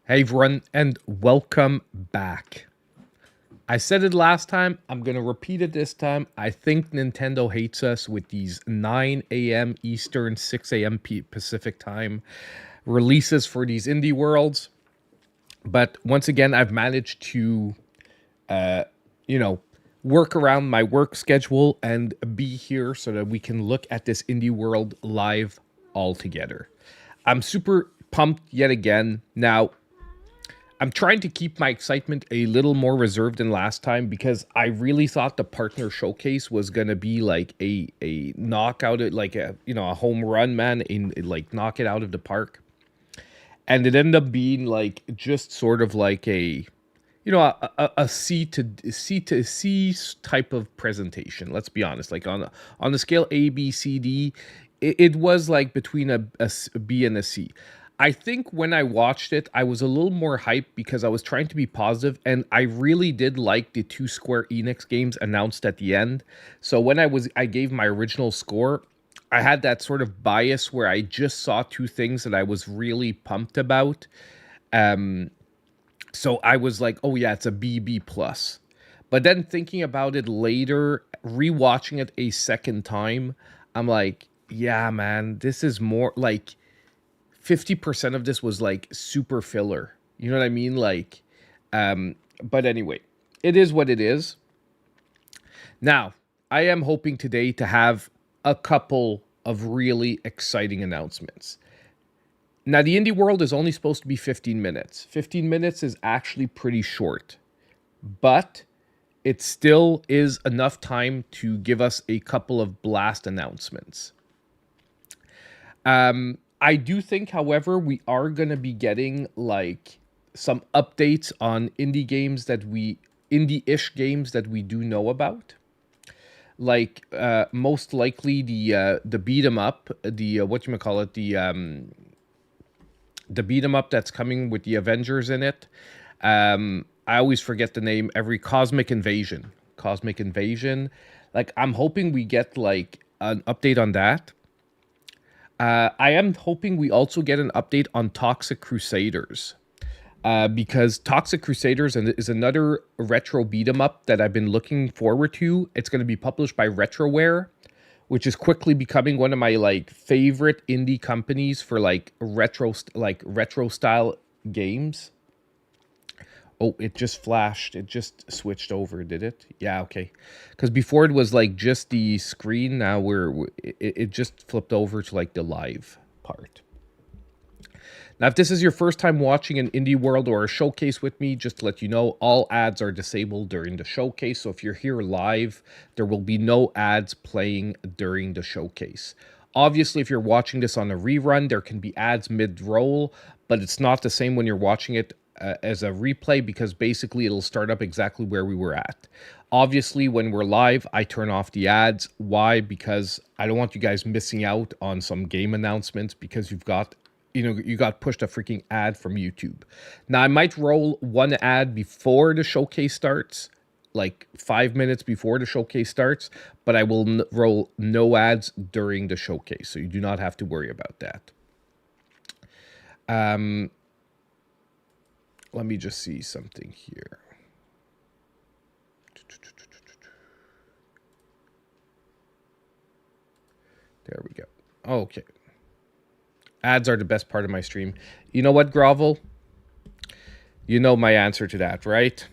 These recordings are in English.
Hey everyone, and welcome back. I said it last time, I'm going to repeat it this time. I think Nintendo hates us with these 9 a.m. Eastern, 6 a.m. Pacific time releases for these indie worlds. But once again, I've managed to, you know, work around my work schedule and be here so that we can look at this indie world live all together. I'm super pumped yet again. Now, I'm trying to keep my excitement a little more reserved than last time because I really thought the partner showcase was gonna be like a knockout, like a home run, man, in like knock it out of the park, and it ended up being like just sort of like a C to C type of presentation. Let's be honest, like on the scale A B C D, it was like between a B and a C. I think when I watched it, I was a little more hyped because I was trying to be positive, and I really did like the two Square Enix games announced at the end. So when I gave my original score, I had that sort of bias where I just saw two things that I was really pumped about. So I was like, oh yeah, it's a BB plus. But then thinking about it later, rewatching it a second time, I'm like, yeah, man, this is more like 50% of this was like super filler. You know what I mean? But anyway, it is what it is. Now, I am hoping today to have a couple of really exciting announcements. Now, the indie world is only supposed to be 15 minutes. 15 minutes is actually pretty short, but it still is enough time to give us a couple of blast announcements. I do think, however, we are going to be getting like some updates on indie-ish games that we do know about. Like most likely the beat 'em up, the what you call it, the beat 'em up that's coming with the Avengers in it. I always forget the name. Every Cosmic Invasion. Like I'm hoping we get like an update on that. I am hoping we also get an update on Toxic Crusaders. Because Toxic Crusaders is another retro beat 'em up that I've been looking forward to. It's going to be published by Retroware, which is quickly becoming one of my like favorite indie companies for like retro style games. Oh, it just flashed. It just switched over, did it? Yeah, okay. Because before it was like just the screen. Now it just flipped over to like the live part. Now, if this is your first time watching an indie world or a showcase with me, just to let you know, all ads are disabled during the showcase. So if you're here live, there will be no ads playing during the showcase. Obviously, if you're watching this on a rerun, there can be ads mid-roll, but it's not the same when you're watching it as a replay because basically it'll start up exactly where we were at. Obviously, when we're live, I turn off the ads. Why? Because I don't want you guys missing out on some game announcements because you got pushed a freaking ad from YouTube. Now, I might roll one ad before the showcase starts, like 5 minutes before the showcase starts, but I will roll no ads during the showcase, so you do not have to worry about that. Let me just see something here. There we go. Okay. Ads are the best part of my stream. You know what, Grovel? You know my answer to that, right?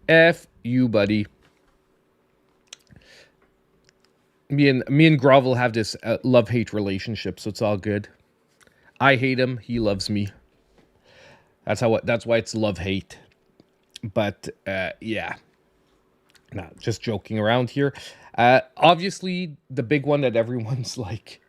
F you, buddy. Me and Grovel have this love-hate relationship, so it's all good. I hate him, he loves me. That's why it's love-hate. But yeah. No, just joking around here. Obviously, the big one that everyone's like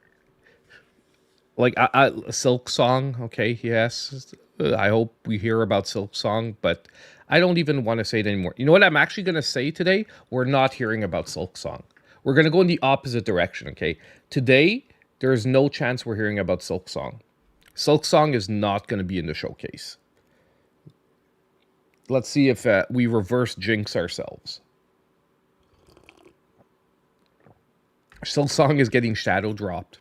Silk Song. Okay, yes. I hope we hear about Silk Song, but I don't even want to say it anymore. You know what I'm actually going to say today? We're not hearing about Silk Song. We're going to go in the opposite direction, okay? Today, there is no chance we're hearing about Silk Song. Silk Song is not going to be in the showcase. Let's see if we reverse jinx ourselves. Silk Song is getting shadow dropped.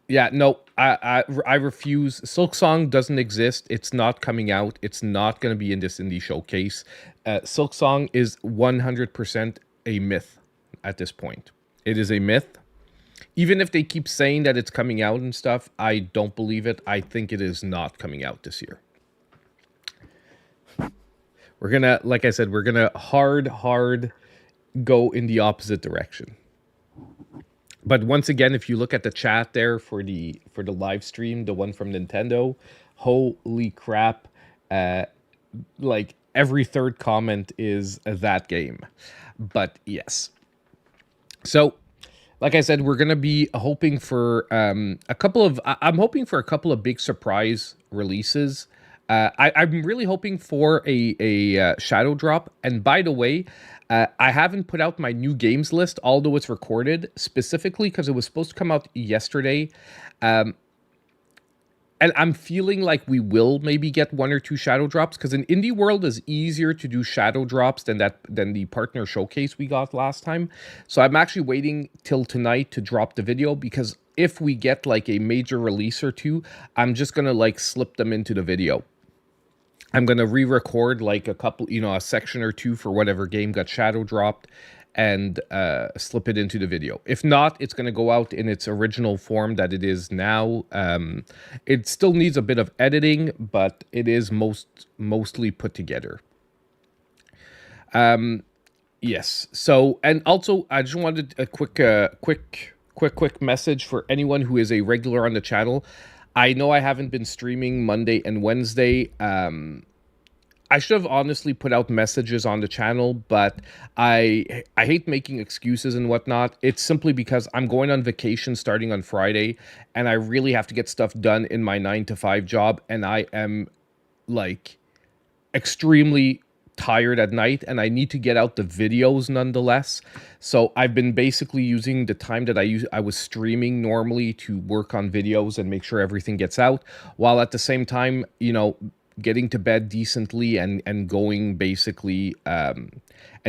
Yeah, no, I refuse. Silk Song doesn't exist. It's not coming out. It's not going to be in this indie showcase. Silk Song is 100% a myth at this point. It is a myth. Even if they keep saying that it's coming out and stuff, I don't believe it. I think it is not coming out this year. We're gonna, like I said, we're gonna hard go in the opposite direction. But once again, if you look at the chat there for the live stream, the one from Nintendo, holy crap! Uh, like every third comment is that game. But yes, so like I said, we're gonna be hoping for a couple of. I'm hoping for a couple of big surprise releases. I'm really hoping for a shadow drop. And by the way, I haven't put out my new games list, although it's recorded specifically because it was supposed to come out yesterday. And I'm feeling like we will maybe get one or two shadow drops because in Indie World is easier to do shadow drops than the partner showcase we got last time. So I'm actually waiting till tonight to drop the video because if we get like a major release or two, I'm just gonna like slip them into the video. I'm gonna re-record like a couple, a section or two for whatever game got shadow dropped and slip it into the video. If not, it's going to go out in its original form that it is now. It still needs a bit of editing, but it is mostly put together. Yes. So, and also, I just wanted a quick message for anyone who is a regular on the channel. I know I haven't been streaming Monday and Wednesday. I should have honestly put out messages on the channel, but I hate making excuses and whatnot. It's simply because I'm going on vacation starting on Friday, and I really have to get stuff done in my 9 to 5 job, and I am like extremely tired at night, and I need to get out the videos nonetheless. So I've been basically using the time that I was streaming normally to work on videos and make sure everything gets out, while at the same time, getting to bed decently and going basically and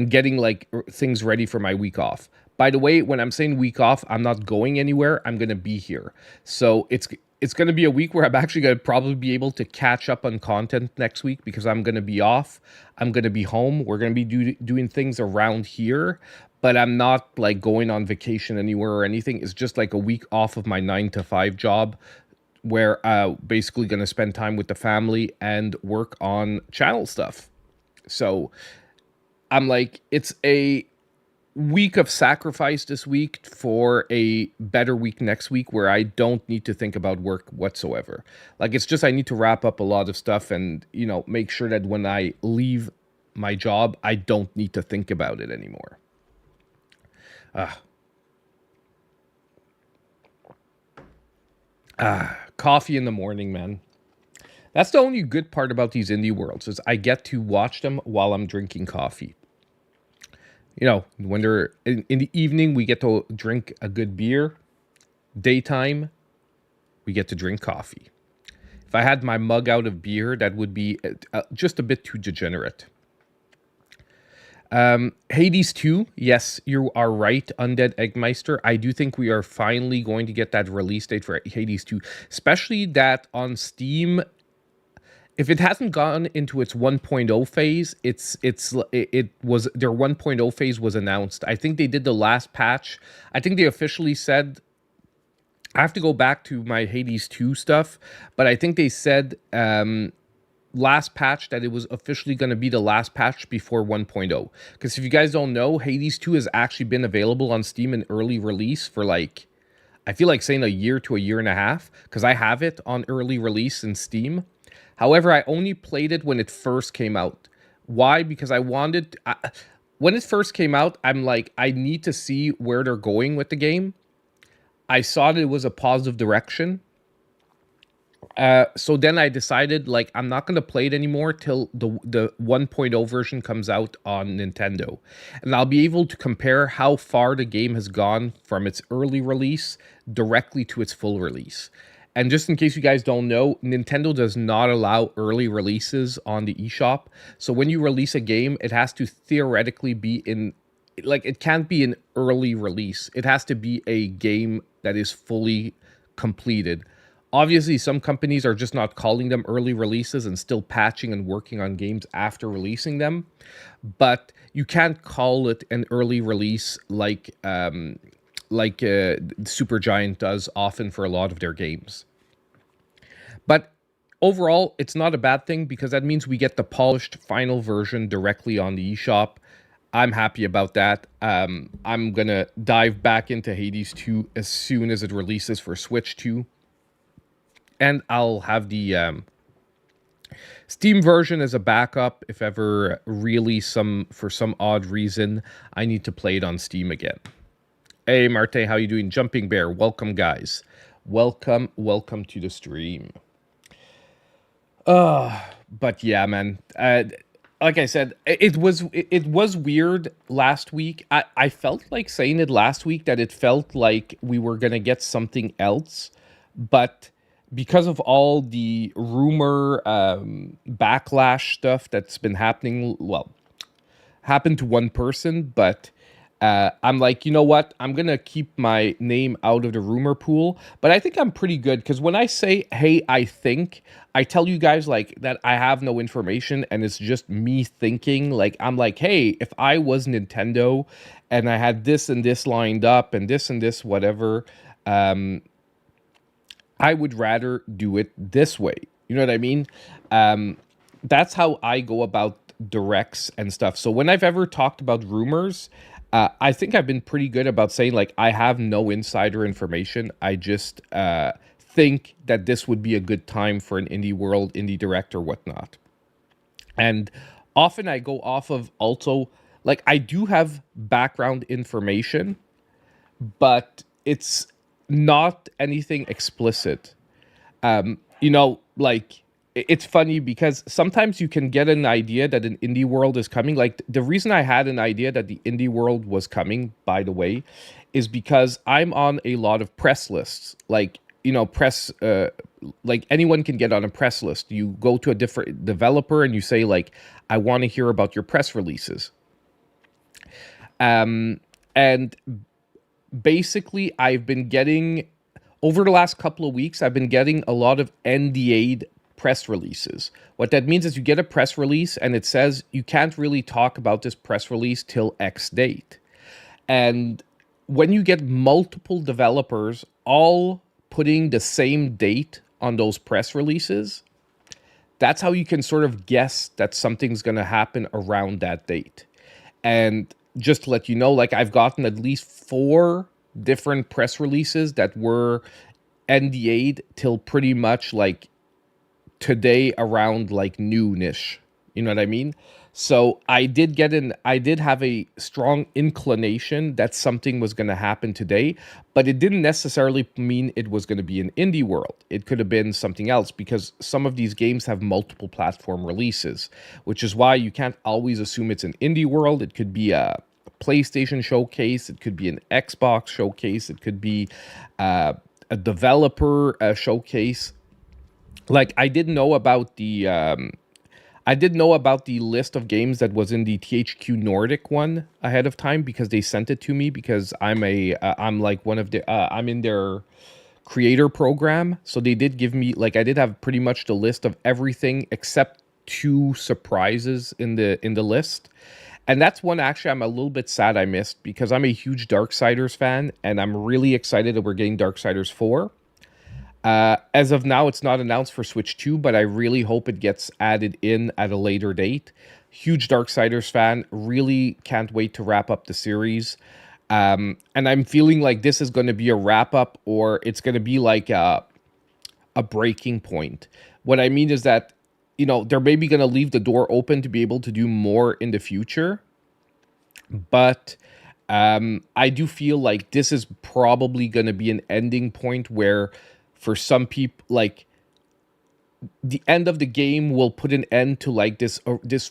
getting like things ready for my week off. By the way, when I'm saying week off, I'm not going anywhere. I'm going to be here. So it's going to be a week where I'm actually going to probably be able to catch up on content next week because I'm going to be off. I'm going to be home. We're going to be doing things around here, but I'm not like going on vacation anywhere or anything. It's just like a week off of my 9 to 5 job where basically going to spend time with the family and work on channel stuff. So I'm like, it's a week of sacrifice this week for a better week next week where I don't need to think about work whatsoever. Like, it's just I need to wrap up a lot of stuff and, make sure that when I leave my job, I don't need to think about it anymore. Coffee in the morning, man. That's the only good part about these indie worlds is I get to watch them while I'm drinking coffee. When they're in the evening, we get to drink a good beer. Daytime, we get to drink coffee. If I had my mug out of beer, that would be just a bit too degenerate. Hades 2, yes, you are right, Undead Eggmeister. I do think we are finally going to get that release date for Hades 2, especially that on Steam. If it hasn't gone into its 1.0 phase, it was their 1.0 phase was announced. I think they did the last patch. I think they officially said, I have to go back to my Hades 2 stuff, but I think they said last patch that it was officially going to be the last patch before 1.0. Because if you guys don't know, Hades 2 has actually been available on Steam in early release for like, I feel like saying a year to a year and a half, because I have it on early release in Steam. However, I only played it when it first came out. Why? Because I wanted, when it first came out, I'm like, I need to see where they're going with the game. I saw that it was a positive direction. So then I decided, like, I'm not going to play it anymore till the 1.0 version comes out on Nintendo. And I'll be able to compare how far the game has gone from its early release directly to its full release. And just in case you guys don't know, Nintendo does not allow early releases on the eShop. So when you release a game, it has to theoretically be in, like, it can't be an early release. It has to be a game that is fully completed. Obviously, some companies are just not calling them early releases and still patching and working on games after releasing them. But you can't call it an early release like Supergiant does often for a lot of their games. But overall, it's not a bad thing because that means we get the polished final version directly on the eShop. I'm happy about that. I'm gonna dive back into Hades 2 as soon as it releases for Switch 2, and I'll have the Steam version as a backup if ever really for some odd reason I need to play it on Steam again. Hey Marte, how you doing? Jumping Bear, welcome guys. Welcome to the stream. But yeah, man. Like I said, it was weird last week. I felt like saying it last week that it felt like we were gonna get something else, but because of all the rumor backlash stuff that's been happening, well, happened to one person, but I'm like, you know what? I'm going to keep my name out of the rumor pool. But I think I'm pretty good because when I say, hey, I think, I tell you guys like that I have no information and it's just me thinking. Like, I'm like, hey, if I was Nintendo and I had this and this lined up and this, whatever, I would rather do it this way. You know what I mean? That's how I go about directs and stuff. So when I've ever talked about rumors, I think I've been pretty good about saying, like, I have no insider information. I just think that this would be a good time for an indie direct or whatnot. And often I go off of also, like, I do have background information, but it's not anything explicit. Like, it's funny because sometimes you can get an idea that an indie world is coming. Like, the reason I had an idea that the indie world was coming, by the way, is because I'm on a lot of press lists. Like, press, like anyone can get on a press list. You go to a different developer and you say, like, I want to hear about your press releases. And basically, I've been getting, over the last couple of weeks, I've been getting a lot of NDA'd press releases. What that means is you get a press release and it says you can't really talk about this press release till X date. And when you get multiple developers all putting the same date on those press releases, that's how you can sort of guess that something's going to happen around that date. And just to let you know, like, I've gotten at least 4 different press releases that were NDA'd till pretty much like today around like noonish. You know what I mean? So I did have a strong inclination that something was going to happen today, but it didn't necessarily mean it was going to be an indie world. It could have been something else because some of these games have multiple platform releases, which is why you can't always assume it's an indie world. It could be a PlayStation showcase. It could be an Xbox showcase. It could be a developer showcase. Like, I didn't know about the list of games that was in the THQ Nordic one ahead of time because they sent it to me because I'm like one of the I'm in their creator program. So they did give me, like, I did have pretty much the list of everything except 2 surprises in the list. And that's one actually I'm a little bit sad I missed because I'm a huge Darksiders fan and I'm really excited that we're getting Darksiders 4. As of now, it's not announced for Switch 2, but I really hope it gets added in at a later date. Huge Darksiders fan, really can't wait to wrap up the series. And I'm feeling like this is going to be a wrap up or it's going to be like a breaking point. What I mean is that, they're maybe going to leave the door open to be able to do more in the future. But I do feel like this is probably going to be an ending point where for some people, like, the end of the game will put an end to like this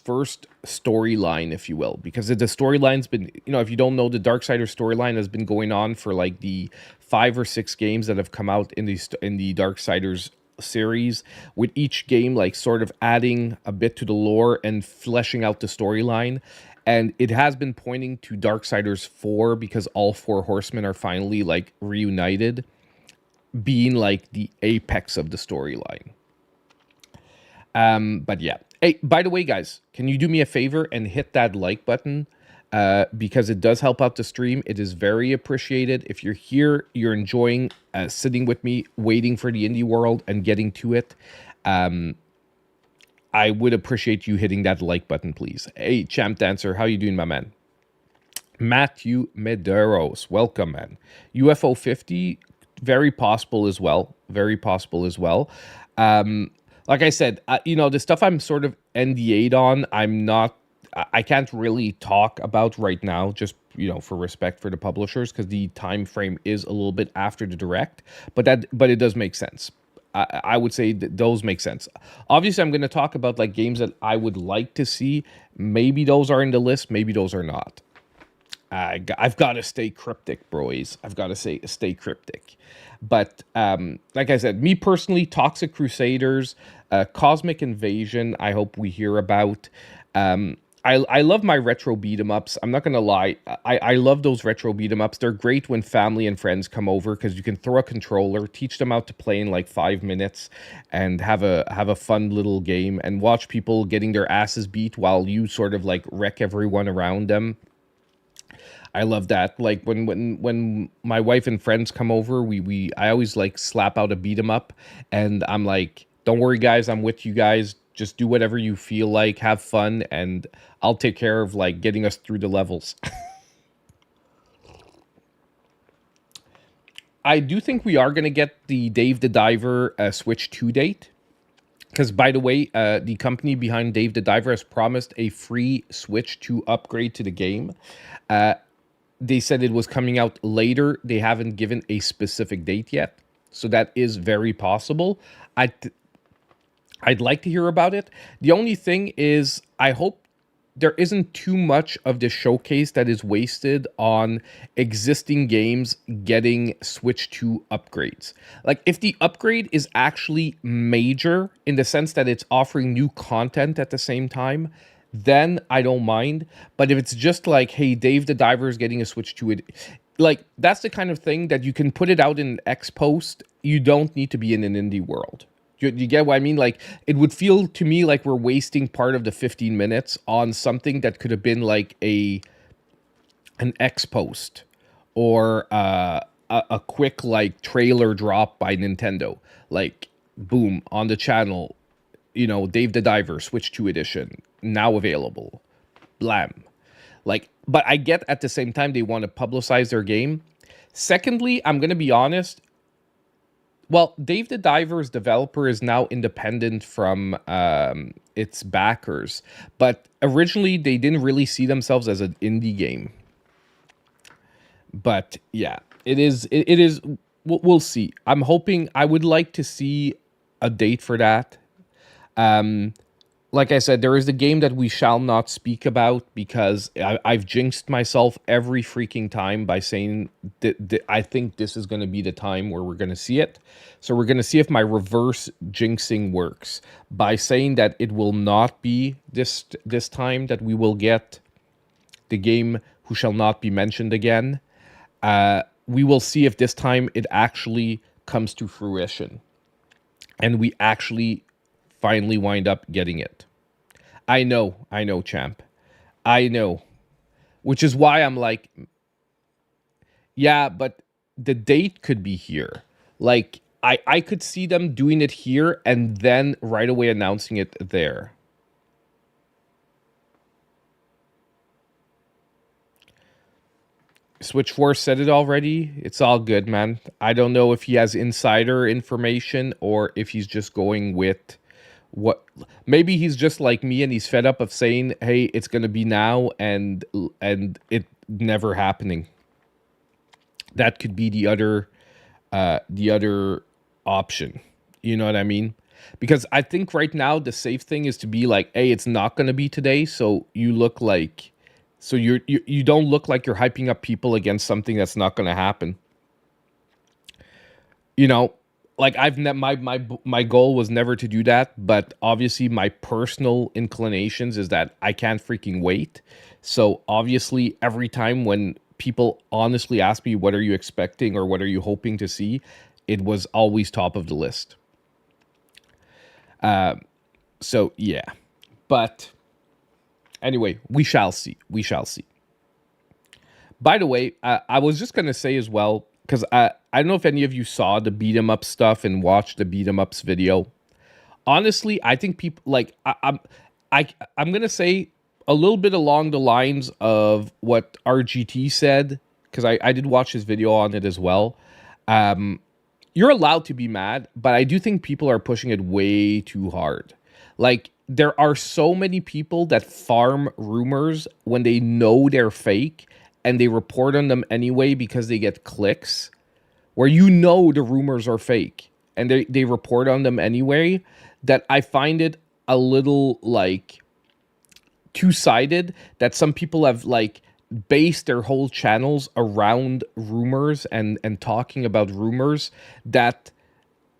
first storyline, if you will, because the storyline's been, if you don't know, the Darksiders storyline has been going on for like the 5 or 6 games that have come out in the Darksiders series, with each game like sort of adding a bit to the lore and fleshing out the storyline. And it has been pointing to Darksiders 4 because all 4 horsemen are finally like reunited. being like the apex of the storyline. But yeah. Hey, by the way, guys, can you do me a favor and hit that like button? Because it does help out the stream. It is very appreciated. If you're here, you're enjoying sitting with me, waiting for the indie world and getting to it. I would appreciate you hitting that like button, please. Hey, Champ Dancer, how you doing, my man? Matthew Medeiros, welcome, man. UFO 50, very possible as well. Very possible as well. Like I said, the stuff I'm sort of NDA'd on, I can't really talk about right now, just, for respect for the publishers, because the time frame is a little bit after the direct, but it does make sense. I would say that those make sense. Obviously, I'm going to talk about like games that I would like to see. Maybe those are in the list. Maybe those are not. I've got to stay cryptic, boys. I've got to stay cryptic. But like I said, me personally, Toxic Crusaders, Cosmic Invasion, I hope we hear about. I love my retro beat 'em ups. I'm not gonna lie. I love those retro beat 'em ups. They're great when family and friends come over because you can throw a controller, teach them how to play in like 5 minutes, and have a fun little game and watch people getting their asses beat while you sort of like wreck everyone around them. I love that. Like when my wife and friends come over, I always like slap out a beat 'em up, and I'm like, don't worry, guys, I'm with you guys. Just do whatever you feel like, have fun, and I'll take care of like getting us through the levels. I do think we are going to get the Dave the Diver Switch 2 date. Because, by the way, the company behind Dave the Diver has promised a free Switch 2 upgrade to the game. They said it was coming out later. They haven't given a specific date yet. So that is very possible. I'd like to hear about it. The only thing is, I hope there isn't too much of the showcase that is wasted on existing games getting Switch 2 upgrades. Like, if the upgrade is actually major in the sense that it's offering new content at the same time, then I don't mind. But if it's just like, hey, Dave the Diver is getting a Switch 2, like, that's the kind of thing that you can put it out in X post. You don't need to be in an indie world. You get what I mean? Like, it would feel to me like we're wasting part of the 15 minutes on something that could have been like an X post or a quick like trailer drop by Nintendo. Like, boom, on the channel, Dave the Diver, Switch 2 edition, now available. Blam. Like, but I get at the same time they want to publicize their game. Secondly, I'm going to be honest. Well, Dave the Diver's developer is now independent from its backers, but originally they didn't really see themselves as an indie game. But yeah, it is. We'll see. I'm hoping. I would like to see a date for that. Like I said, there is a game that we shall not speak about because I've jinxed myself every freaking time by saying that I think this is going to be the time where we're going to see it. So we're going to see if my reverse jinxing works by saying that it will not be this time that we will get the game Who Shall Not Be Mentioned Again. We will see if this time it actually comes to fruition and we actually finally wind up getting it. I know, champ. I know. Which is why I'm like, yeah, but the date could be here. Like, I could see them doing it here and then right away announcing it there. Switch Force said it already. It's all good, man. I don't know if he has insider information or if he's just going with what. Maybe he's just like me and he's fed up of saying, hey, it's going to be now and it never happening. That could be the other option. You know what I mean? Because I think right now the safe thing is to be like, hey, it's not going to be today. So you look like, so you don't look like you're hyping up people against something that's not going to happen. Like my goal was never to do that, but obviously my personal inclinations is that I can't freaking wait. So obviously every time when people honestly ask me, what are you expecting or what are you hoping to see? it was always top of the list. So yeah, but anyway, we shall see. We shall see. By the way, I was just gonna say as well, because I don't know if any of you saw the beat 'em up stuff and watched the beat 'em ups video. Honestly, I think people like I'm gonna say a little bit along the lines of what RGT said, because I did watch his video on it as well. You're allowed to be mad, but I do think people are pushing it way too hard. Like, there are so many people that farm rumors when they know they're fake and they report on them anyway because they get clicks, where you know the rumors are fake and they report on them anyway, that I find it a little like two-sided, that some people have like based their whole channels around rumors and talking about rumors that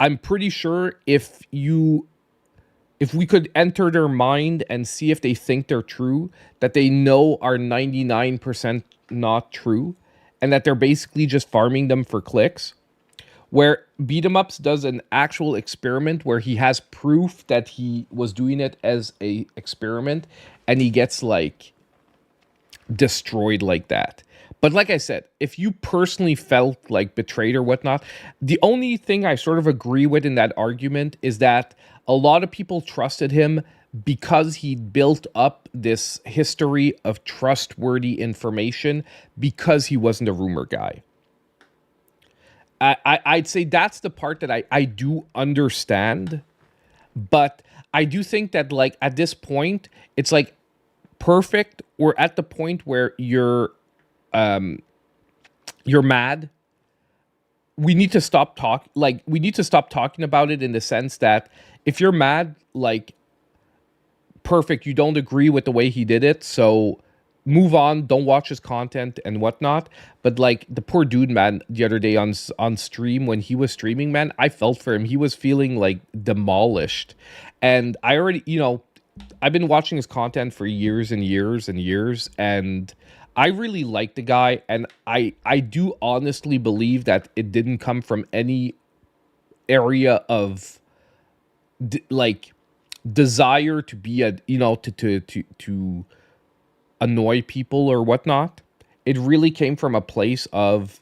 I'm pretty sure if we could enter their mind and see if they think they're true, that they know are 99% not true, and that they're basically just farming them for clicks. Where Beat 'em Ups does an actual experiment where he has proof that he was doing it as a experiment, and he gets like destroyed like that. But like I said, if you personally felt like betrayed or whatnot, the only thing I sort of agree with in that argument is that a lot of people trusted him because he built up this history of trustworthy information because he wasn't a rumor guy. I'd say that's the part that I do understand, but I do think that like at this point, it's like perfect. We're at the point where you're mad. We need to stop we need to stop talking about it in the sense that if you're mad, like, perfect, you don't agree with the way he did it, so move on, don't watch his content and whatnot. But like the poor dude, man, the other day on stream, when he was streaming, man, I felt for him. He was feeling like demolished. And I already, I've been watching his content for years and years and years, and I really like the guy, and I do honestly believe that it didn't come from any area of like desire to be a to annoy people or whatnot. It really came from a place of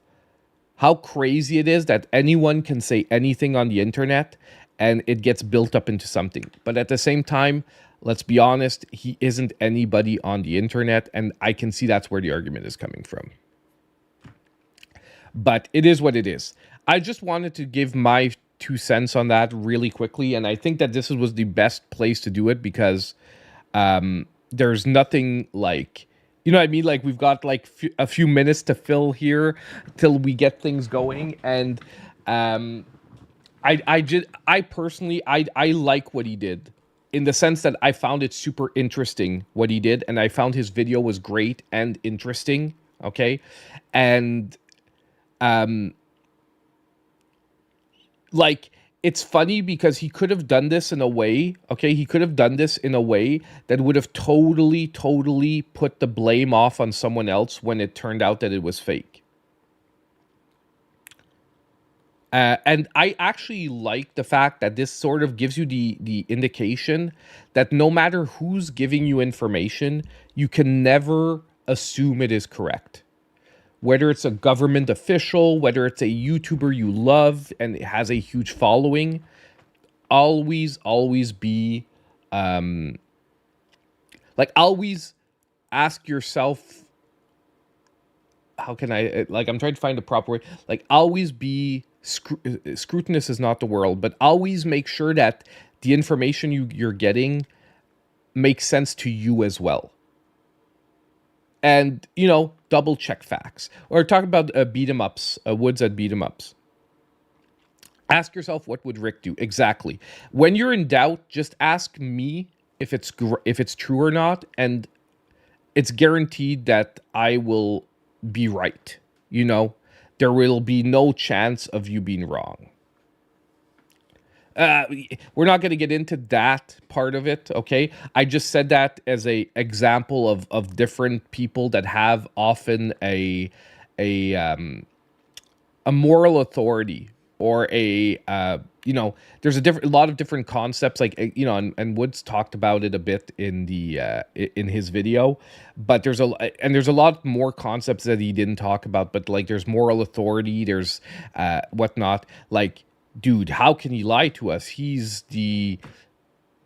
how crazy it is that anyone can say anything on the internet and it gets built up into something. But at the same time, let's be honest, he isn't anybody on the internet, and I can see that's where the argument is coming from. But it is what it is. I just wanted to give my 2 cents on that really quickly, and I think that this was the best place to do it because there's nothing like, you know what I mean? Like, we've got like a few minutes to fill here till we get things going, and I personally like what he did, in the sense that I found it super interesting what he did, and I found his video was great and interesting. Okay, and like, it's funny because he could have done this in a way, okay? He could have done this in a way that would have totally put the blame off on someone else when it turned out that it was fake. And I actually like the fact that this sort of gives you the indication that no matter who's giving you information, you can never assume it is correct. Whether it's a government official, whether it's a YouTuber you love and it has a huge following, always be, always ask yourself, how can I, I'm trying to find the proper way, always be, scrutinous is not the world, but always make sure that the information you're getting makes sense to you as well. And, double check facts. Or talk about beat 'em ups, Woods at beat 'em ups. Ask yourself, what would Rick do? Exactly. When you're in doubt, just ask me if it's true or not, and it's guaranteed that I will be right. There will be no chance of you being wrong. We're not going to get into that part of it, okay? I just said that as a example of different people that have often a moral authority or a there's a lot of different concepts, like and Woods talked about it a bit in the in his video, but there's a lot more concepts that he didn't talk about, but like there's moral authority, there's whatnot. Like, dude, how can he lie to us? He's the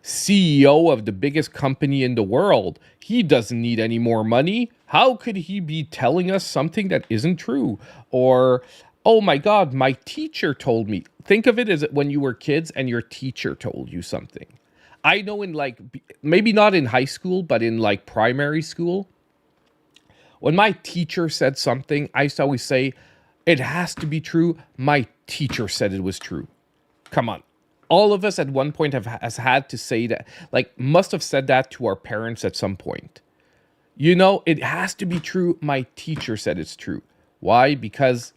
CEO of the biggest company in the world. He doesn't need any more money. How could he be telling us something that isn't true? Or, oh my God, my teacher told me. Think of it as when you were kids and your teacher told you something. I know in like, maybe not in high school, but in like primary school, when my teacher said something, I used to always say, it has to be true. My teacher said it was true. Come on. All of us at one point has had to say that, like, must have said that to our parents at some point. It has to be true. My teacher said it's true. Why? Because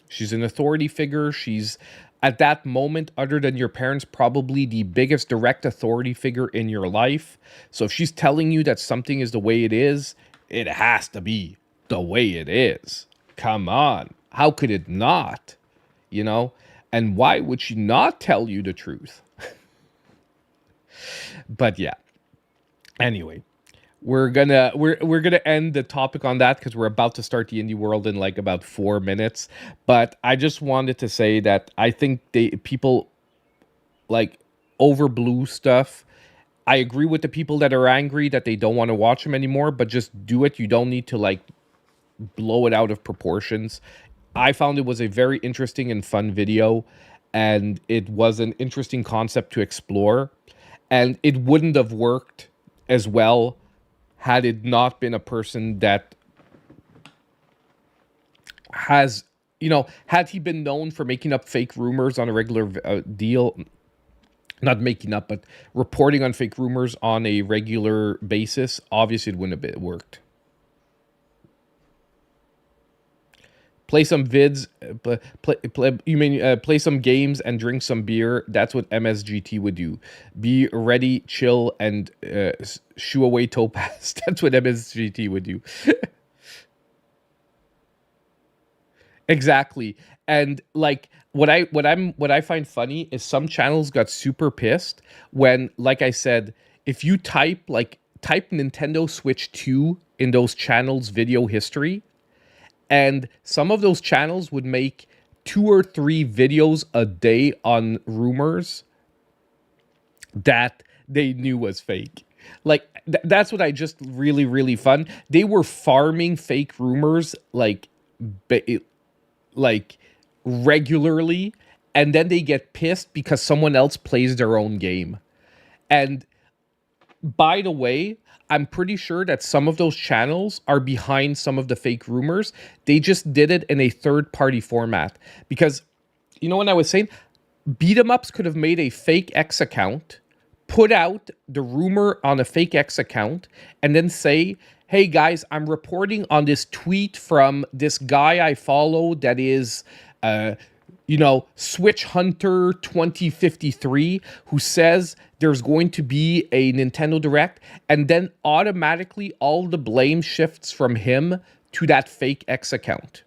she's an authority figure. She's, at that moment, other than your parents, probably the biggest direct authority figure in your life. So if she's telling you that something is the way it is, it has to be the way it is. Come on. How could it not? And why would she not tell you the truth? But yeah. Anyway, we're gonna end the topic on that because we're about to start the indie world in like about 4 minutes. But I just wanted to say that I think people like overblew stuff. I agree with the people that are angry that they don't want to watch them anymore, but just do it. You don't need to like blow it out of proportions. I found it was a very interesting and fun video, and it was an interesting concept to explore, and it wouldn't have worked as well had it not been a person that has, had he been known for making up fake rumors on a regular deal, not making up, but reporting on fake rumors on a regular basis, obviously it wouldn't have worked. Play some vids, play some games and drink some beer. That's what MSGT would do. Be ready, chill, and shoo away Topaz. That's what MSGT would do. Exactly. And like what I find funny is some channels got super pissed when, like I said, if you type Nintendo Switch 2 in those channels' video history, and some of those channels would make 2 or 3 videos a day on rumors that they knew was fake. Like, that's what I just really, really fun. They were farming fake rumors like regularly, and then they get pissed because someone else plays their own game. And by the way, I'm pretty sure that some of those channels are behind some of the fake rumors. They just did it in a third-party format. Because, when I was saying, beat 'em ups could have made a fake X account, put out the rumor on a fake X account, and then say, hey guys, I'm reporting on this tweet from this guy I follow that is, Switch Hunter 2053, who says there's going to be a Nintendo Direct, and then automatically all the blame shifts from him to that fake X account.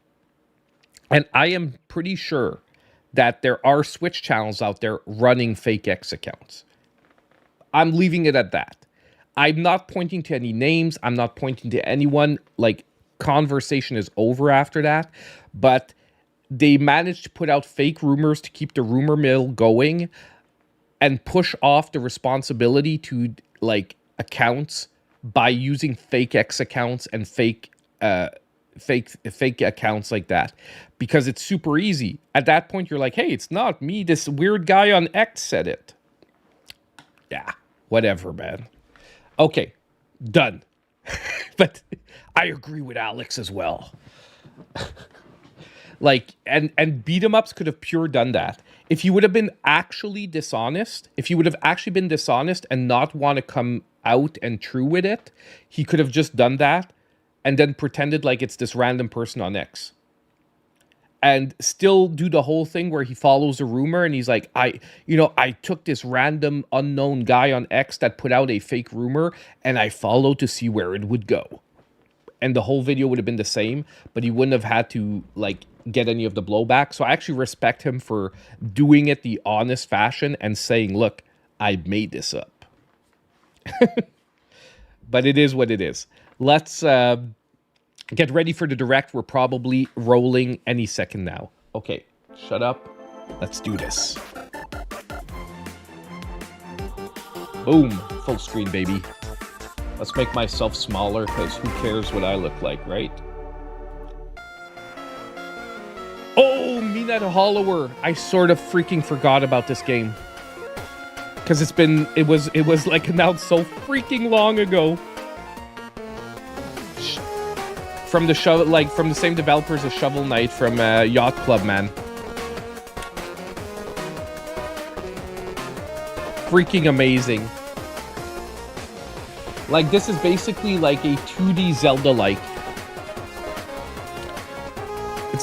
And I am pretty sure that there are Switch channels out there running fake X accounts. I'm leaving it at that. I'm not pointing to any names. I'm not pointing to anyone. Like, conversation is over after that. But they managed to put out fake rumors to keep the rumor mill going and push off the responsibility to like accounts by using fake X accounts and fake accounts like that, because it's super easy. At that point, you're like, hey, it's not me. This weird guy on X said it. Yeah, whatever, man. Okay, done. But I agree with Alex as well. Like, and beat 'em ups could have pure done that. If you would have been actually dishonest, and not want to come out and true with it, he could have just done that and then pretended like it's this random person on X. And still do the whole thing where he follows a rumor and he's like, I took this random unknown guy on X that put out a fake rumor and I followed to see where it would go. and the whole video would have been the same, but he wouldn't have had to like get any of the blowback. So I actually respect him for doing it the honest fashion and saying, look, I made this up. But it is what it is. Let's get ready for the direct. We're probably rolling any second now. Okay, shut up. Let's do this. Boom, full screen, baby. Let's make myself smaller, because who cares what I look like, right? Oh, Mina the Hollower. I sort of freaking forgot about this game. Because it was like announced so freaking long ago. From the same developers as Shovel Knight from Yacht Club, man. Freaking amazing. Like, this is basically like a 2D Zelda-like.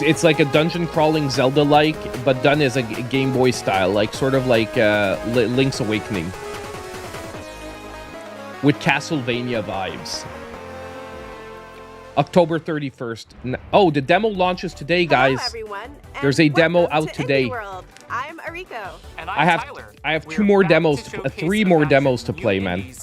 It's like a dungeon crawling Zelda-like, but done as a Game Boy style, like sort of like Link's Awakening. With Castlevania vibes. October 31st. Oh, the demo launches today, guys. Hello, everyone, there's a demo out today. I'm Ariko. And I'm Tyler. I have two more demos, three more demos to play, man.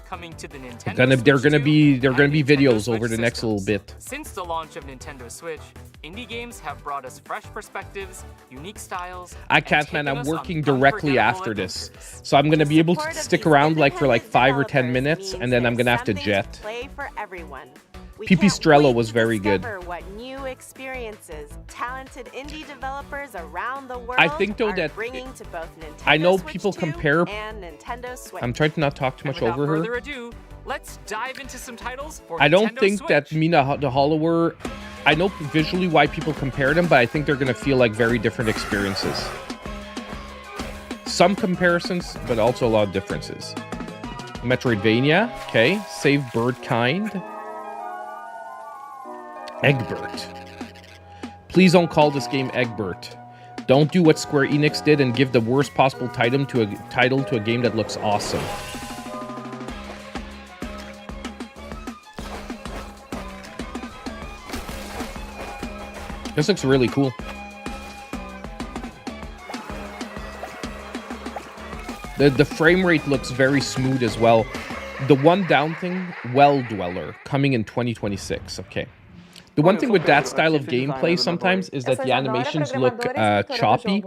They're gonna be videos over the next little bit. Since the launch of Nintendo Switch, indie games have brought us fresh perspectives, unique styles. I can't, man. I'm working directly after this, so I'm gonna be able to stick around like for like 5 or 10 minutes, and then I'm gonna have to jet. Play for everyone. Pipistrello was very good. What new experiences talented indie developers around the world I think though that bringing to both Nintendo I know Switch people 2 compare. and Nintendo Switch. I'm trying to not talk too much over her. Without further ado, let's dive into some titles for I don't Nintendo think Switch. that Mina the Hollower. I know visually why people compare them, but I think they're gonna feel like very different experiences. Some comparisons, but also a lot of differences. Metroidvania, okay. Save Bird Kind. Egbert. Please don't call this game Egbert. Don't do what Square Enix did and give the worst possible title to a game that looks awesome. This looks really cool. The frame rate looks very smooth as well. The one down thing, Well Dweller, coming in 2026. Okay. The one thing with that style of gameplay sometimes is that the animations look choppy.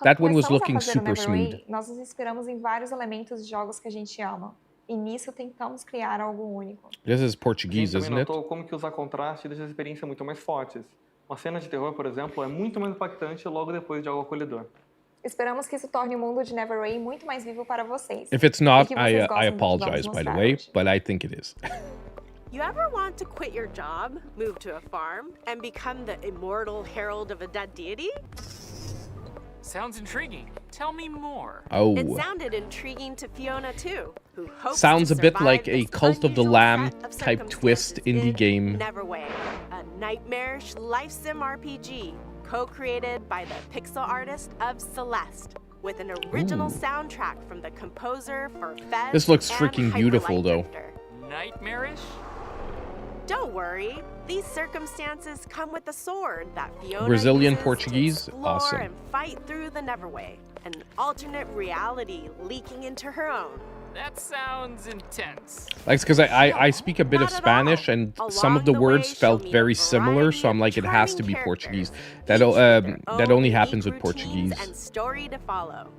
That one was looking super smooth. Nós nos inspiramos em vários elementos de jogos que a gente ama. E nisso tentamos criar algo único. This is Portuguese, isn't it? Como que usar contraste deixa as experiências muito mais fortes. Uma cena de terror, por exemplo, é muito mais impactante logo depois de algo acolhedor. Esperamos que isso torne o mundo de Never Rain muito mais vivo para vocês. If it's not, I apologize, by the way, but I think it is. You ever want to quit your job, move to a farm, and become the immortal herald of a dead deity? Sounds intriguing. Tell me more. Oh. It sounded intriguing to Fiona too, who hopes sounds to a bit like a survive Cult of the this Lamb unusual set of type twist circumstances indie game. Neverway, a nightmarish life sim RPG co-created by the pixel artist of Celeste, with an original soundtrack from the composer for Fez. This looks and freaking Hyper beautiful, Light though. Drifter. Nightmarish? Don't worry, these circumstances come with a sword that Fiona Brazilian uses Portuguese? to explore Awesome. and fight through the Neverway, an alternate reality leaking into her own. That sounds intense. Like, because I speak a bit of Not at Spanish, all. and some of Along the the words way, felt she'll meet very a similar, variety so I'm like, it of has to be charming Portuguese. characters, each with their That own only happens unique with routines Portuguese. and story to follow.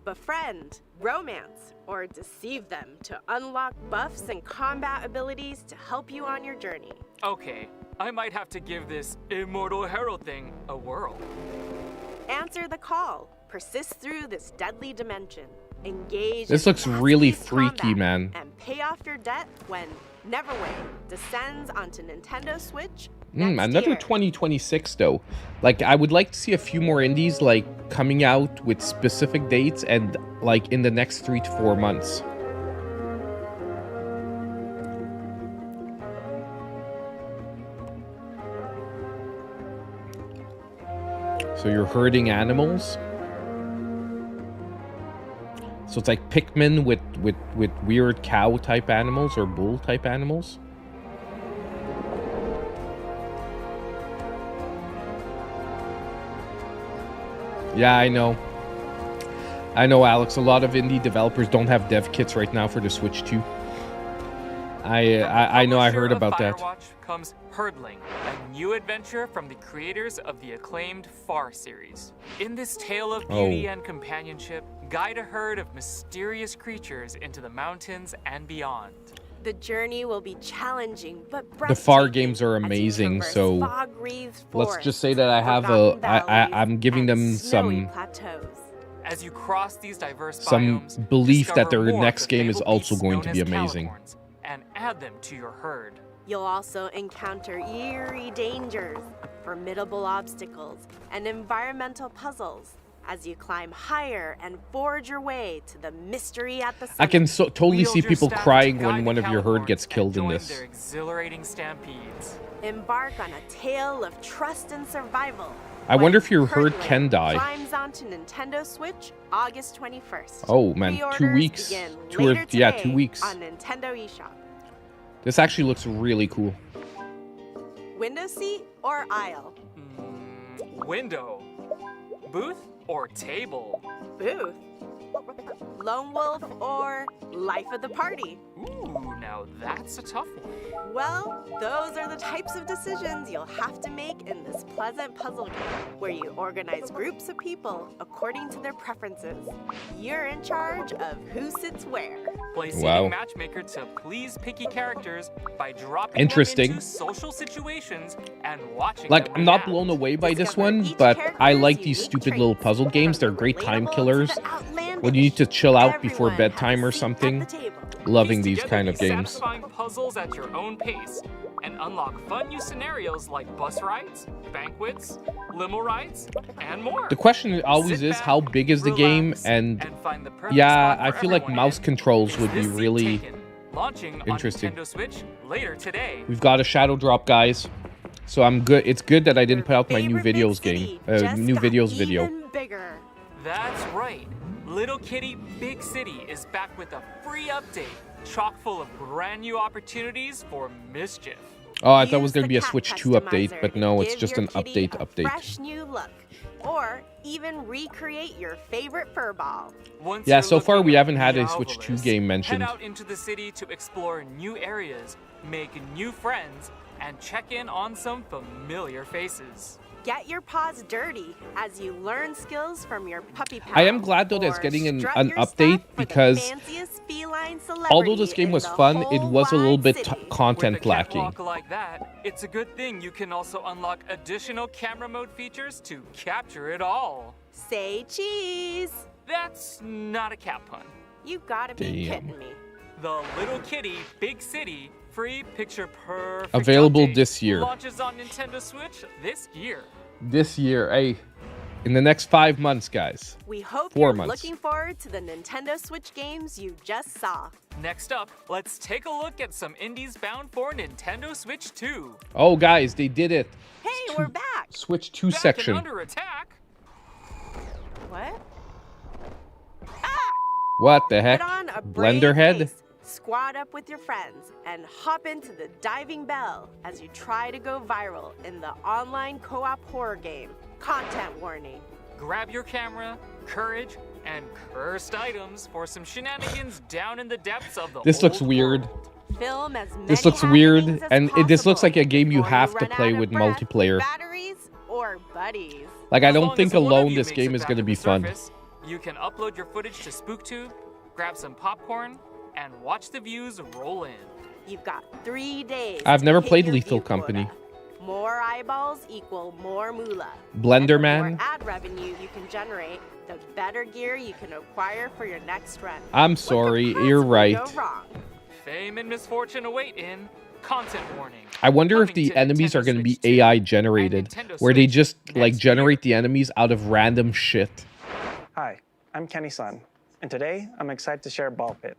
Befriend, romance, or deceive them to unlock buffs and combat abilities to help you on your journey. Okay, I might have to give this Immortal Herald thing a whirl. Answer the call. Persist through this deadly dimension. Engage. This in looks really fast-paced freaky, combat, man. And pay off your debt when Neverway descends onto Nintendo Switch. Next Another year. 2026 though. Like, I would like to see a few more indies like coming out with specific dates and like in the next 3 to 4 months. So you're herding animals. So it's like Pikmin with weird cow type animals or bull type animals. Yeah, I know. I know, Alex. A lot of indie developers don't have dev kits right now for the Switch 2. I know. I heard about that. Firewatch comes Herdling, a new adventure from the creators of the acclaimed Far series. In this tale of beauty and companionship, guide a herd of mysterious creatures into the mountains and beyond. The journey will be challenging, but The Far breathtaking games are as you amazing, traverse so fog-wreathed let's forests, just say that I have forgotten valleys, I'm giving and them snowy some plateaus. As you cross these diverse biomes, belief that discover their more next of the game is fabled also beasts going known to be as amazing. Calicorns, and add them to your herd. You'll also encounter eerie dangers, formidable obstacles, and environmental puzzles as you climb higher and forge your way to the mystery at the summit. I can totally Wield see your people staff to crying guide when the one of your herd Calicorns gets and killed in join this. their exhilarating stampedes. Embark on a tale of trust and survival. I wonder if when your herd Herdling can die. climbs onto Nintendo Switch August 21st. Oh, man, 2 Pre-orders weeks. begin 2 later yeah, today 2 weeks. on Nintendo eShop. This actually looks really cool. Window seat or aisle? Window. Booth or table? Booth. Lone wolf or life of the party? Ooh, now that's a tough one. Well, those are the types of decisions you'll have to make in this pleasant puzzle game, where you organize groups of people according to their preferences. You're in charge of who sits where. Play seating Wow. matchmaker to please picky characters by dropping Interesting. them into social situations and watching Like, them I'm not react. blown away by this Discover one, each but I character's like these unique stupid little traits, puzzle games. from They're the great time relatable to killers. the outlandish. When you need to chill out before Everyone has bedtime a or seat at something. the table. Loving Piece these together kind of these games. satisfying puzzles at your own pace and unlock fun new scenarios like bus rides, banquets, limo rides, and more. The question always Sit is back, how big is the game, relax, and find the perfect yeah, spot I for feel like everyone mouse in. controls Is would be this seat really taken? Launching interesting. on Nintendo Switch later today. We've got a shadow drop, guys. So I'm good. It's good that I didn't put Your out my new favorite big videos city game, just new got videos video. even bigger. That's right. Little Kitty Big City is back with a free update, chock full of brand new opportunities for mischief. Oh, I thought it Use was going to the be a cat Switch 2 update, customizer but to no, it's give just your an kitty update. a fresh new look, or even recreate your favorite fur ball. Once Yeah, you're so far looking we haven't had a meowvelous, Switch 2 game mentioned. Head out into the city to explore new areas, make new friends, and check in on some familiar faces. Get your paws dirty as you learn skills from your puppy pals. I am glad, though, that it's or getting an strut your update, stuff for the because fanciest feline although this celebrity game in was the fun, it whole was a little wide bit city. content With a lacking. catwalk like that, it's a good thing you can also unlock additional camera mode features to capture it all. Say cheese. That's not a cat pun. You gotta be Damn. kidding me. The Little Kitty Big City free picture perfect Available update this year. launches on Nintendo Switch this year. This year, hey, in the next 5 months, guys. We hope 4 you're months. looking forward to the Nintendo Switch games you just saw. Next up, let's take a look at some indies bound for Nintendo Switch 2. Oh, guys, they did it. Hey, we're back. Switch 2 Back section. and under attack. What? What the heck? Put on a brave Blender head? face, squad up with your friends, and hop into the diving bell as you try to go viral in the online co-op horror game. Content warning. Grab your camera, courage, and cursed items for some shenanigans down in the depths of the This looks old weird. world. Film as many This looks happenings weird, as and this looks possible like a game you before have to run play out of with breath, multiplayer. Batteries or buddies. Like, I As don't long think as one of alone you this makes game it is back going to to be the fun. surface, you can upload your footage to SpookTube, grab some popcorn, and watch the views roll in. You've got 3 days. I've to never hit played your Lethal view Company. quota. More eyeballs equal more moolah. Blender And the Man? more ad revenue you can generate, the better gear you can acquire for your next run. I'm What could sorry, you're possibly right. go wrong? Fame and misfortune await in Content Warning. I wonder if Coming the to enemies Nintendo are going to be Switch 2 AI and generated, Nintendo where they Switch just like next generate year. the enemies out of random shit. Hi, I'm Kenny Sun, and today I'm excited to share Ball Pit.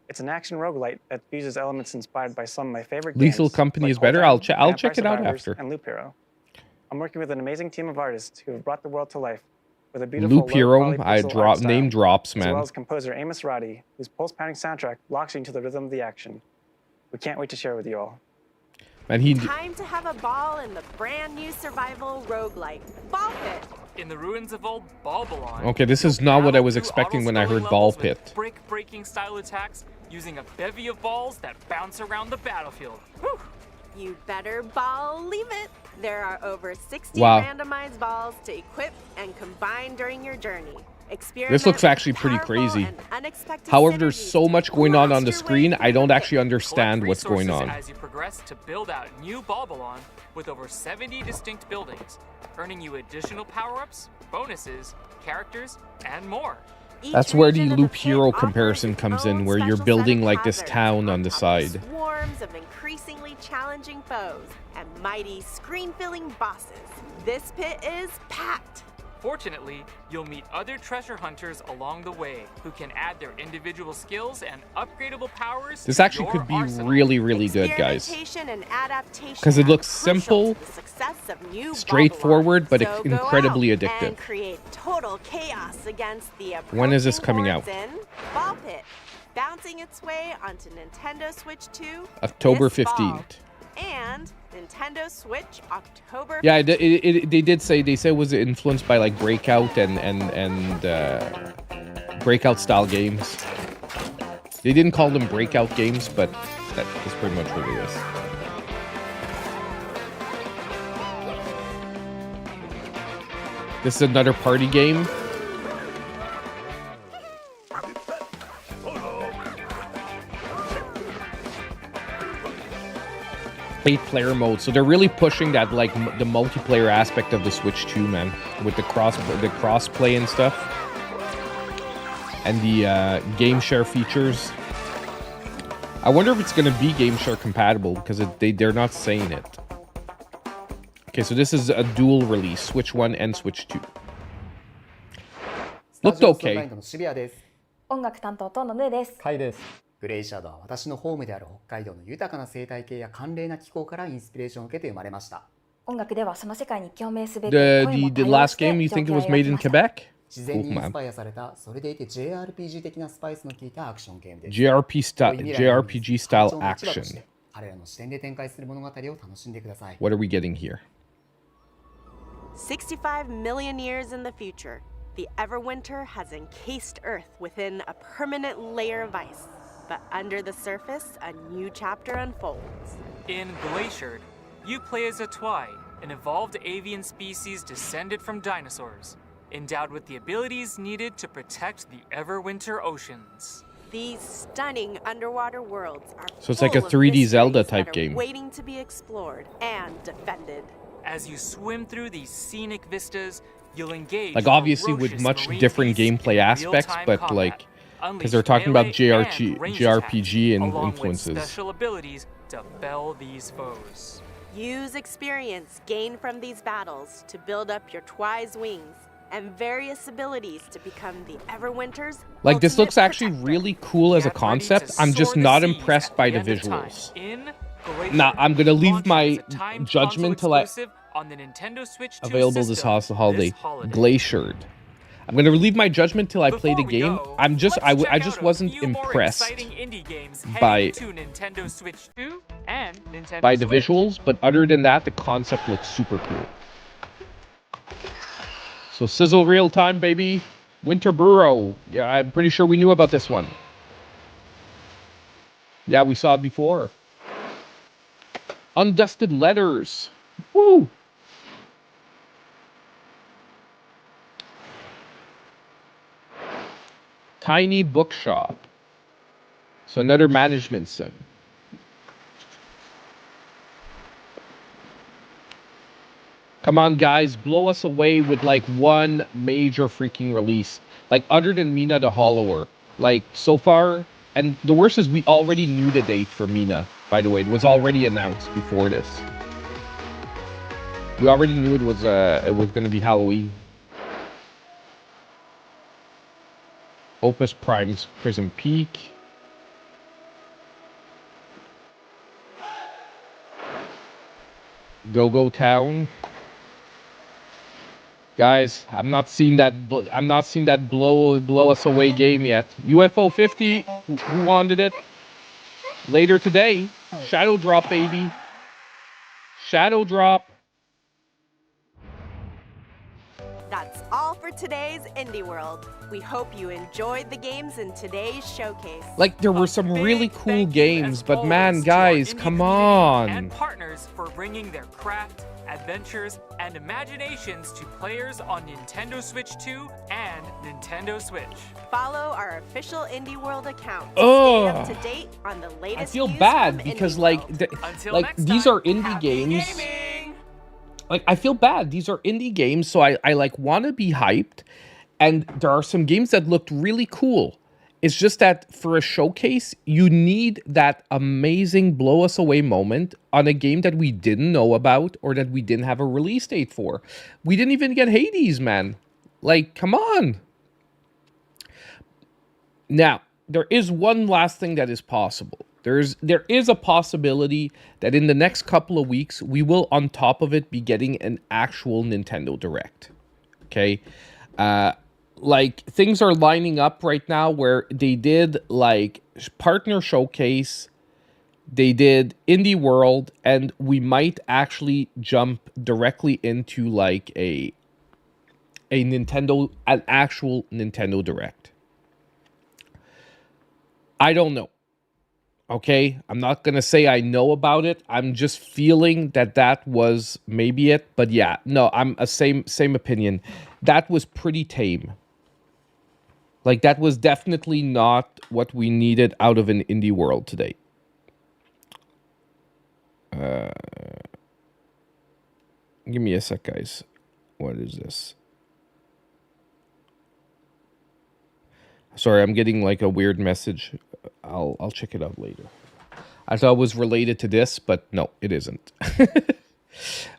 It's an action roguelite that fuses elements inspired by some of my favorite Lethal games. Company like is better. Hold On, I'll Vampire check it out Survivors, after. And Loop Hero. I'm working with an amazing team of artists who have brought the world to life with a beautiful Loop Hero, low-poly I pixel drop art style, name drops, as well man. as composer Amos Roddy, whose pulse-pounding soundtrack locks you into the rhythm of the action. We can't wait to share with you all. And he Time to have a ball in the brand new survival roguelike, Ball Pit. In the ruins of old Balbalon. Okay, this is not what I was expecting when I heard ball pit. Brick-breaking style attacks using a bevy of balls that bounce around the battlefield. Whew. You better believe it. There are over 60 Wow. randomized balls to equip and combine during your journey. This looks actually pretty crazy. However, there's so much going on the screen, I don't actually understand what's going on. As you progress to build out new Balbalon with over 70 distinct buildings, earning you additional power-ups, bonuses, characters, and more. That's where the Loop Hero comparison comes in, where you're building like this town on the side. Swarms of increasingly challenging foes and mighty screen-filling bosses. This pit is packed. Fortunately, you'll meet other treasure hunters along the way who can add their individual skills and upgradable powers. This actually could be really, really good, guys. Because it looks simple, straightforward, but incredibly addictive. And create total chaos against the when is this coming out? Ball Pit, bouncing its way onto Nintendo Switch 2 October this fall. 15th. And Nintendo Switch October 15th. Yeah, they did say it was influenced by like Breakout and Breakout style games. They didn't call them Breakout games, but that is pretty much what it is. This is another party game. 8-player mode, so they're really pushing that like the multiplayer aspect of the Switch 2, man, with the cross-play and stuff, and the game share features. I wonder if it's gonna be game share compatible because they're not saying it. Okay, so this is a dual release, Switch 1 and Switch 2. Looked okay. 音楽担当とのヌーです。カイです。グレイシャドウは私のホームである北海道の豊かな生態系や寒冷な気候からインスピレーションを受けて生まれました。音楽ではその世界に共鳴すべく The last game, you think it was made in Quebec? 自然にインスパイアされた、それでいて JRPG 的なスパイスの効いたアクションゲームです。JRPG style action. 彼らの視点で展開する物語を楽しんでください。What are we getting here? 65 million years in the future, the Everwinter has encased Earth within a permanent layer of ice. But under the surface, a new chapter unfolds. In Glaciered, you play as a Twi, an evolved avian species descended from dinosaurs, endowed with the abilities needed to protect the Everwinter oceans. These stunning underwater worlds are so it's like a 3D Zelda type game, waiting to be explored and defended. As you swim through these scenic vistas, you'll engage like obviously with much different gameplay aspects, but like because they're talking about JRPG and influences. Special abilities to fell these foes. Use experience gained from these battles to build up your Twi's wings and various abilities to become the Everwinter's. Like this looks actually really cool as a concept. I'm just not impressed by the visuals. Nah, I'm gonna leave my judgment till I available this holiday. Glaciered. I'm gonna leave my judgment till I play the game. I just wasn't impressed by the visuals, but other than that, the concept looks super cool. So Sizzle real time, baby. Winter Burrow. Yeah, I'm pretty sure we knew about this one. Yeah, we saw it before. Undusted Letters. Woo! Tiny Bookshop. So another management sim. Come on, guys, blow us away with like one major freaking release. Like other than Mina the Hollower. Like so far, and the worst is we already knew the date for Mina, by the way. It was already announced before this. We already knew it was gonna be Halloween. Opus Prime's Prison Peak. Go Town. Guys, I'm not seeing that blow us away game yet. UFO 50, who wanted it? Later today, Shadow Drop, baby. Shadow Drop. That's all for today's Indie World. We hope you enjoyed the games in today's showcase. Like, there were some really Big cool thank you, games, as but man, always, to our guys, indie come community on. And partners for bringing their craft, adventures, and imaginations to players on Nintendo Switch 2 and Nintendo Switch. Follow our official Indie World account to Ugh. stay up to date on the latest I feel news bad from because, Indie like, World. Until like next these time, are indie happy games. gaming! Like, I feel bad. These are indie games, so I like want to be hyped. And there are some games that looked really cool. It's just that for a showcase, you need that amazing blow us away moment on a game that we didn't know about or that we didn't have a release date for. We didn't even get Hades, man. Like, come on. Now, there is one last thing that is possible. There is a possibility that in the next couple of weeks, we will, on top of it, be getting an actual Nintendo Direct. Okay? Like, things are lining up right now where they did, like, Partner Showcase, they did Indie World, and we might actually jump directly into, like, an actual Nintendo Direct. I don't know. Okay? I'm not going to say I know about it. I'm just feeling that was maybe it. But yeah, no, I'm a same opinion. That was pretty tame. Like, that was definitely not what we needed out of an Indie World today. Give me a sec, guys. What is this? Sorry, I'm getting like a weird message. I'll check it out later. I thought it was related to this, but no, it isn't.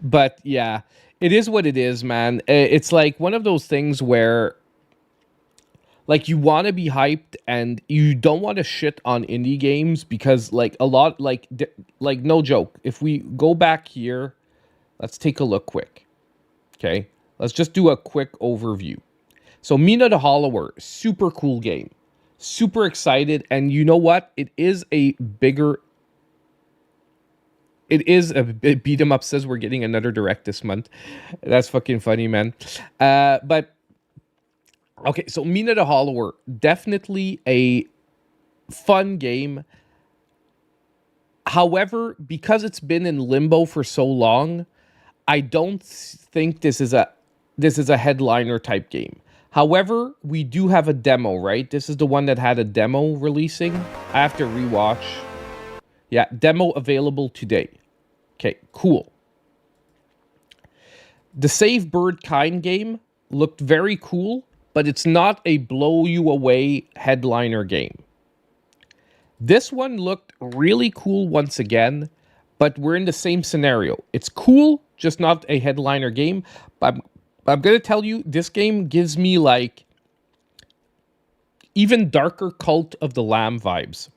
But yeah, it is what it is, man. It's like one of those things where, like, you want to be hyped and you don't want to shit on indie games because, like, a lot, like no joke. If we go back here, let's take a look quick. Okay, let's just do a quick overview. So Mina the Hollower, super cool game. Super excited. And you know what? It is a beat 'em up says we're getting another direct this month. That's fucking funny, man. But okay, so Mina the Hollower, definitely a fun game. However, because it's been in limbo for so long, I don't think this is a headliner type game. However, we do have a demo, right? This is the one that had a demo releasing. I have to rewatch. Yeah, demo available today. Okay, cool. The Save Bird Kind game looked very cool, but it's not a blow you away headliner game. This one looked really cool once again, but we're in the same scenario. It's cool, just not a headliner game. But I'm going to tell you, this game gives me like even darker Cult of the Lamb vibes.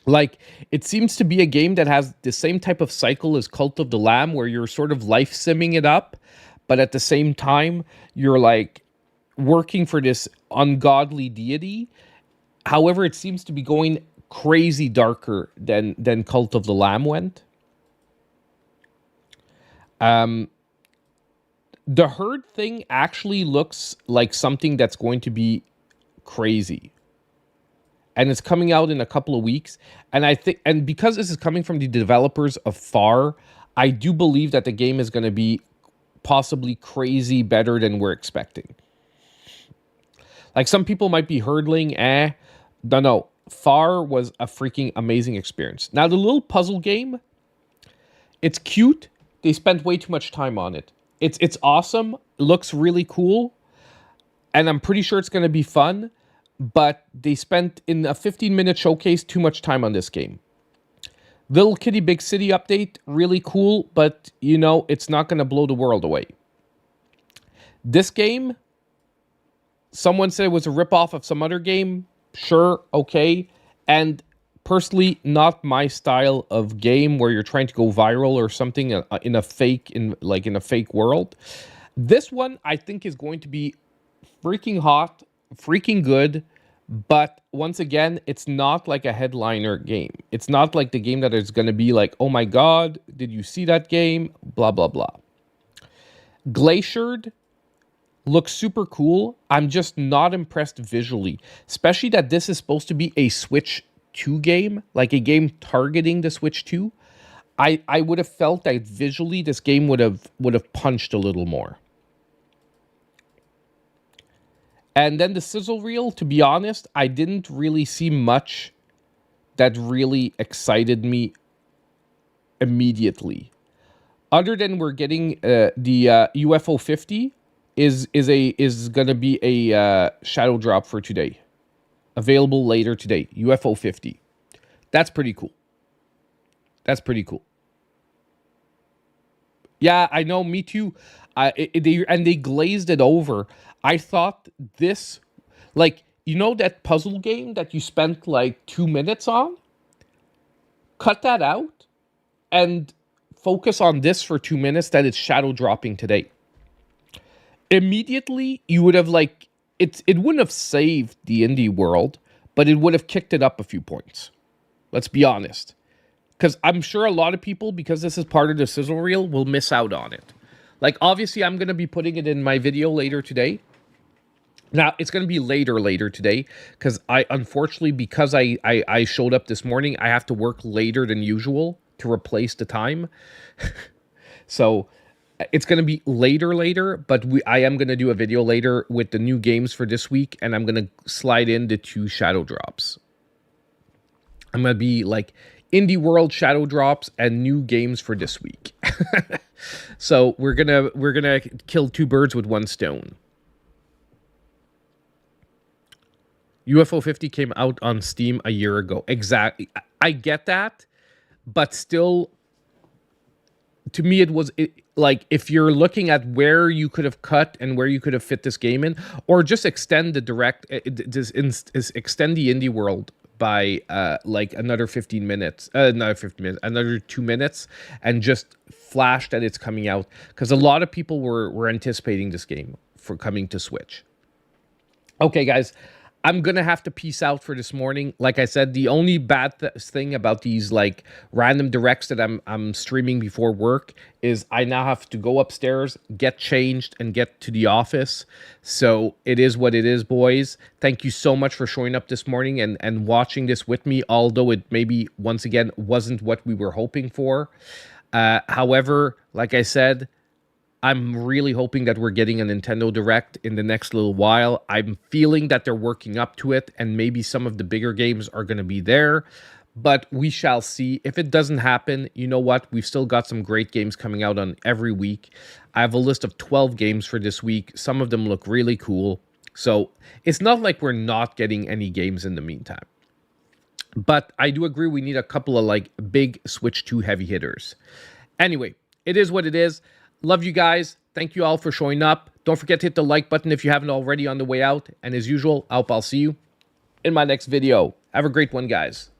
Like, it seems to be a game that has the same type of cycle as Cult of the Lamb, where you're sort of life simming it up, but at the same time, you're like working for this ungodly deity. However, it seems to be going crazy darker than Cult of the Lamb went. The herd thing actually looks like something that's going to be crazy. And it's coming out in a couple of weeks. And I think, and because this is coming from the developers of Far, I do believe that the game is going to be possibly crazy better than we're expecting. Like, some people might be hurdling, no. Far was a freaking amazing experience. Now, the little puzzle game, it's cute. They spent way too much time on it. It's awesome. It looks really cool. And I'm pretty sure it's going to be fun. But they spent, in a 15-minute showcase, too much time on this game. Little Kitty Big City update, really cool. But, you know, it's not going to blow the world away. This game, someone said it was a ripoff of some other game. Sure, okay. And personally, not my style of game where you're trying to go viral or something in a fake world. This one, I think, is going to be freaking hot, freaking good. But once again, it's not like a headliner game. It's not like the game that is going to be like, oh my God, did you see that game? Blah, blah, blah. Glaciered looks super cool. I'm just not impressed visually, especially that this is supposed to be a Switch 2 game, like a game targeting the Switch 2. I would have felt that visually this game would have punched a little more. And then the sizzle reel, to be honest, I didn't really see much that really excited me immediately. Other than we're getting the UFO 50 is gonna be a shadow drop for today, available later today. UFO 50, that's pretty cool. That's pretty cool. Yeah, I know. Me too. They glazed it over. I thought this, like, you know that puzzle game that you spent like 2 minutes on? Cut that out and focus on this for 2 minutes that it's shadow dropping today. Immediately, you would have like, it wouldn't have saved the indie world, but it would have kicked it up a few points. Let's be honest. Because I'm sure a lot of people, because this is part of the sizzle reel, will miss out on it. Like, obviously, I'm going to be putting it in my video later today. Now, it's going to be later today, because unfortunately, because I showed up this morning, I have to work later than usual to replace the time. So, it's going to be later, but I am going to do a video later with the new games for this week, and I'm going to slide in the 2 shadow drops. I'm going to be like indie world shadow drops and new games for this week. So we're gonna kill 2 birds with 1 stone. UFO 50 came out on Steam a year ago. Exactly. I get that, but still, to me, it was like, if you're looking at where you could have cut and where you could have fit this game in, or just extend the extend the indie world by like another 15 minutes, another 2 minutes, and just flash that it's coming out, because a lot of people were anticipating this game for coming to Switch. Okay, guys, I'm gonna have to peace out for this morning. Like I said, the only bad thing about these like random directs that I'm streaming before work is I now have to go upstairs, get changed, and get to the office. So it is what it is, boys. Thank you so much for showing up this morning and watching this with me, although it maybe once again wasn't what we were hoping for. However, like I said, I'm really hoping that we're getting a Nintendo Direct in the next little while. I'm feeling that they're working up to it, and maybe some of the bigger games are going to be there, but we shall see. If it doesn't happen, you know what? We've still got some great games coming out on every week. I have a list of 12 games for this week. Some of them look really cool. So it's not like we're not getting any games in the meantime. But I do agree we need a couple of like big Switch 2 heavy hitters. Anyway, it is what it is. Love you guys. Thank you all for showing up. Don't forget to hit the like button if you haven't already on the way out. And as usual, I'll see you in my next video. Have a great one, guys.